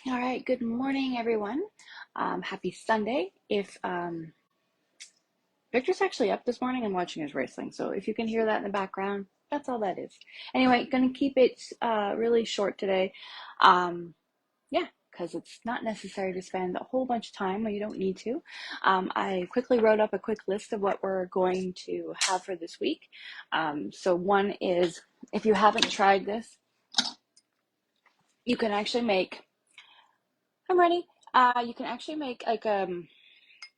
All right, good morning, everyone. Happy Sunday. If Victor's actually up this morning and watching his wrestling, so if you can hear that in the background, that's all that is. Anyway, gonna keep it really short today. Um, yeah, because it's not necessary to spend a whole bunch of time when you don't need to. I quickly wrote up a quick list of what we're going to have for this week. So one is, if you haven't tried this, you can actually make. I'm ready. You can actually make like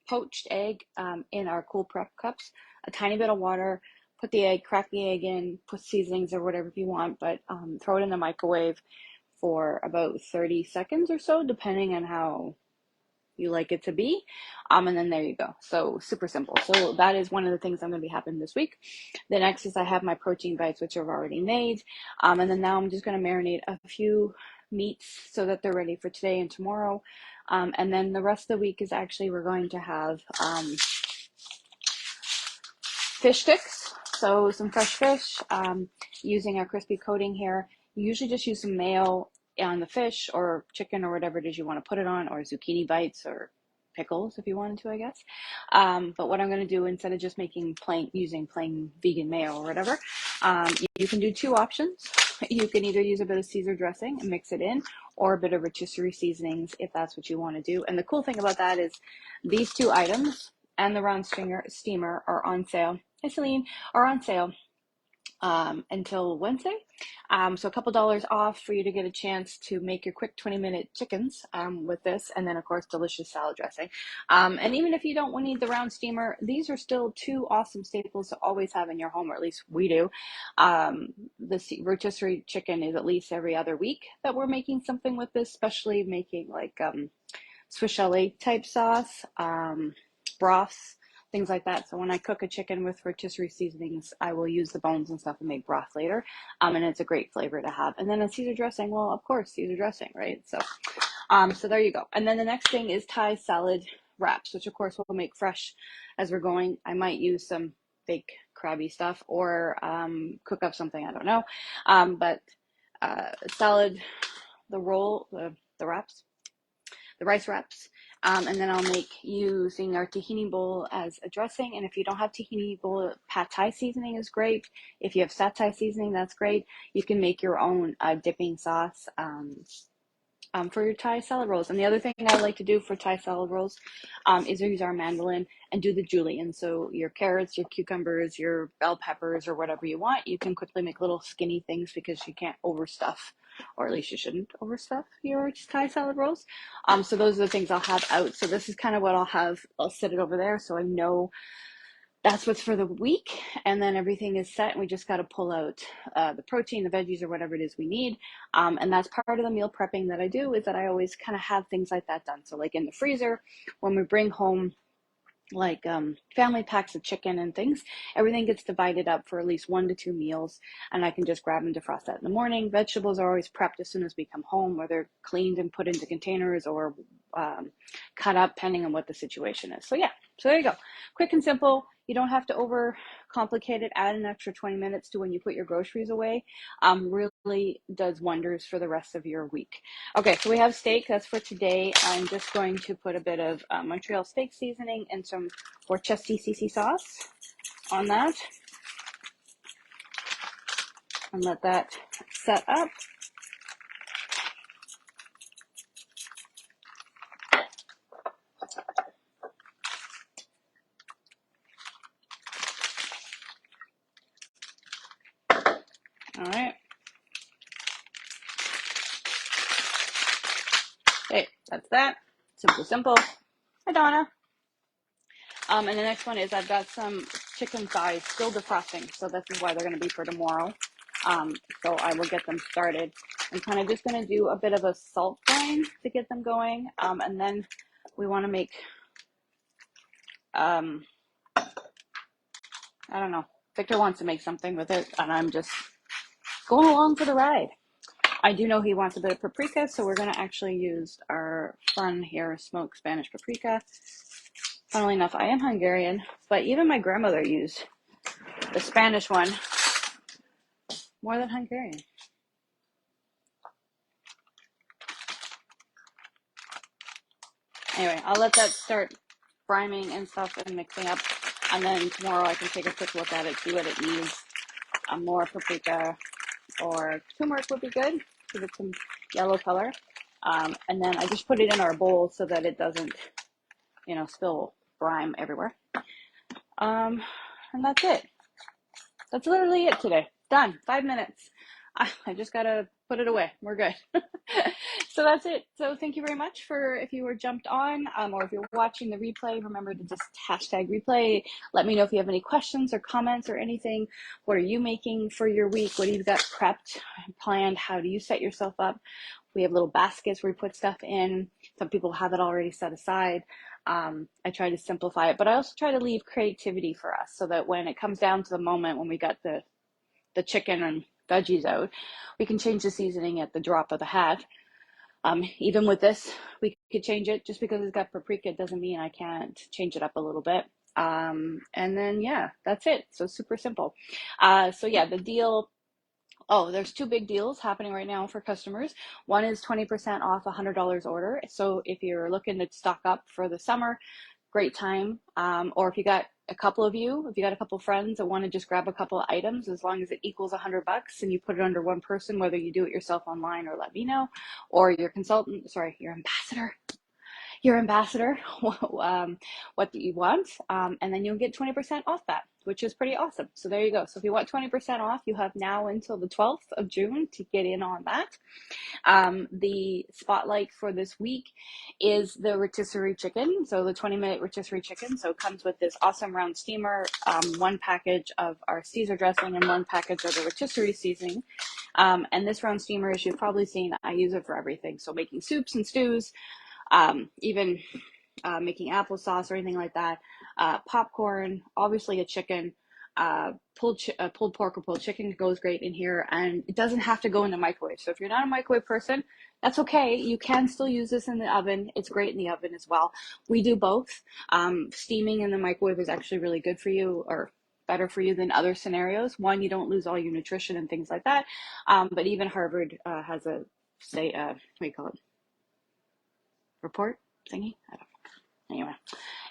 poached egg in our cool prep cups, a tiny bit of water, put the egg, crack the egg in, put seasonings or whatever you want, but throw it in the microwave for about 30 seconds or so, depending on how you like it to be. And then there you go. So super simple. So that is one of the things I'm going to be having this week. The next is I have my protein bites, which I've already made. And then now I'm just going to marinate a few meats so that they're ready for today and tomorrow. And then the rest of the week is actually we're going to have fish sticks. So some fresh fish using a crispy coating here. You usually just use some mayo on the fish or chicken or whatever it is you want to put it on, or zucchini bites or pickles if you wanted to, I guess. But what I'm going to do, instead of just making using plain vegan mayo or whatever, you can do two options. You can either use a bit of Caesar dressing and mix it in, or a bit of rotisserie seasonings if that's what you want to do. And the cool thing about that is these two items and the round steamer are on sale. Hi, Celine, are on sale until Wednesday. So a couple dollars off for you to get a chance to make your quick 20-minute chickens with this, and then of course delicious salad dressing. And even if you don't need the round steamer, these are still two awesome staples to always have in your home, or at least we do. The rotisserie chicken is at least every other week that we're making something with this, especially making like Swiss chalet type sauce, broths, things like that. So when I cook a chicken with rotisserie seasonings, I will use the bones and stuff and make broth later. And it's a great flavor to have. And then a Caesar dressing, well, of course, Caesar dressing, right? So there you go. And then the next thing is Thai salad wraps, which of course we'll make fresh as we're going. I might use some fake crabby stuff or cook up something, I don't know. But salad, the roll, the wraps, the rice wraps. And then I'll make using our tahini bowl as a dressing. And if you don't have tahini bowl, pad thai seasoning is great. If you have satay seasoning, that's great. You can make your own dipping sauce for your Thai salad rolls. And the other thing I like to do for Thai salad rolls is use our mandolin and do the julienne. So your carrots, your cucumbers, your bell peppers, or whatever you want, you can quickly make little skinny things because you can't overstuff, or at least you shouldn't overstuff your Thai salad rolls. So those are the things I'll have out. So this is kind of what I'll have. I'll set it over there so I know that's what's for the week, and then everything is set, and we just got to pull out the protein, the veggies, or whatever it is we need. And that's part of the meal prepping that I do, is that I always kind of have things like that done. So like in the freezer, when we bring home like family packs of chicken and things, everything gets divided up for at least 1 to 2 meals, and I can just grab and defrost that in the morning. Vegetables are always prepped as soon as we come home, or they're cleaned and put into containers or cut up, depending on what the situation is. So yeah, so there you go, quick and simple. You don't have to overcomplicate it. Add an extra 20 minutes to when you put your groceries away. Really does wonders for the rest of your week. Okay, so we have steak. That's for today. I'm just going to put a bit of Montreal steak seasoning and some Worcestershire sauce on that, and let that set up. All right. Okay, that's that. Simple. Hi, Donna. And the next one is I've got some chicken thighs still defrosting, so this is why they're going to be for tomorrow. So I will get them started. I'm kind of just going to do a bit of a salt brine to get them going, and then we want to make, I don't know, Victor wants to make something with it, and I'm just going along for the ride. I do know he wants a bit of paprika, so we're going to actually use our fun here smoked Spanish paprika. Funnily enough, I am Hungarian, but even my grandmother used the Spanish one more than Hungarian. Anyway, I'll let that start priming and stuff and mixing up. And then tomorrow I can take a quick look at it, see what it needs. More paprika or turmeric would be good. Give it some yellow color. And then I just put it in our bowl so that it doesn't, spill brine everywhere. And that's it. That's literally it today. Done. 5 minutes. I just gotta put it away. We're good. So that's it. So thank you very much for if you were jumped on, or if you're watching the replay, remember to just hashtag replay. Let me know if you have any questions or comments or anything. What are you making for your week? What do you got prepped, planned? How do you set yourself up? We have little baskets where we put stuff in. Some people have it already set aside. I try to simplify it, but I also try to leave creativity for us so that when it comes down to the moment when we got the chicken and veggies out, we can change the seasoning at the drop of the hat. Even with this, we could change it. Just because it's got paprika doesn't mean I can't change it up a little bit. And then, yeah, that's it. So super simple. So yeah, the deal. Oh, there's two big deals happening right now for customers. One is 20% off a $100 order. So if you're looking to stock up for the summer, great time. Or if you got a couple of you, if you got a couple of friends that want to just grab a couple of items, as long as it equals $100 and you put it under one person, whether you do it yourself online or let me know, or your consultant, sorry, your ambassador, what do you want? And then you'll get 20% off that, which is pretty awesome. So there you go. So if you want 20% off, you have now until the 12th of June to get in on that. The spotlight for this week is the rotisserie chicken. So the 20-minute rotisserie chicken. So it comes with this awesome round steamer, one package of our Caesar dressing and one package of the rotisserie seasoning. And this round steamer, as you've probably seen, I use it for everything. So making soups and stews, even making applesauce or anything like that, popcorn, obviously a chicken, pulled pork or pulled chicken goes great in here, and it doesn't have to go in the microwave. So if you're not a microwave person, that's okay. You can still use this in the oven. It's great in the oven as well. We do both. Steaming in the microwave is actually really good for you, or better for you than other scenarios. One, you don't lose all your nutrition and things like that. But even Harvard has a what do you call it? Report thingy? I don't know.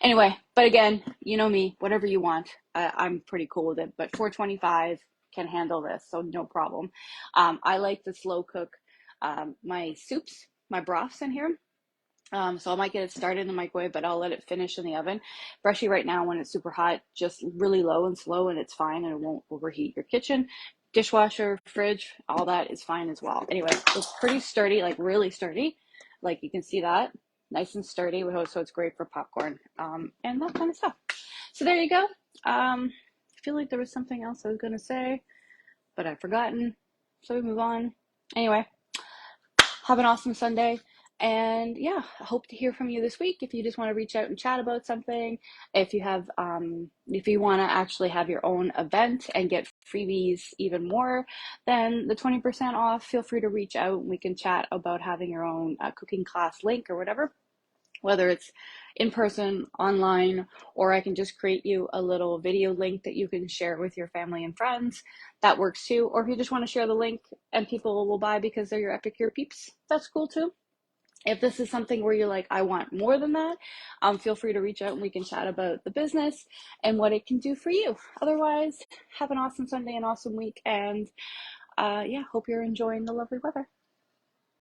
Anyway, but again, you know me, whatever you want, I'm pretty cool with it. But 425 can handle this, so no problem. I like to slow cook my soups, my broths in here. So I might get it started in the microwave, but I'll let it finish in the oven. Especially right now when it's super hot, just really low and slow, and it's fine, and it won't overheat your kitchen. Dishwasher, fridge, all that is fine as well. Anyway, it's pretty sturdy, like really sturdy. Like you can see that, nice and sturdy. So it's great for popcorn and that kind of stuff. So there you go. I feel like there was something else I was going to say, but I've forgotten. So we move on. Anyway, have an awesome Sunday. And yeah, I hope to hear from you this week. If you just want to reach out and chat about something, if you have, if you want to actually have your own event and get freebies even more than the 20% off, feel free to reach out and we can chat about having your own cooking class link or whatever, whether it's in person, online, or I can just create you a little video link that you can share with your family and friends. That works too. Or if you just want to share the link and people will buy because they're your Epicure peeps, that's cool too. If this is something where you're like, I want more than that, feel free to reach out and we can chat about the business and what it can do for you. Otherwise, have an awesome Sunday, an awesome week, and yeah, hope you're enjoying the lovely weather.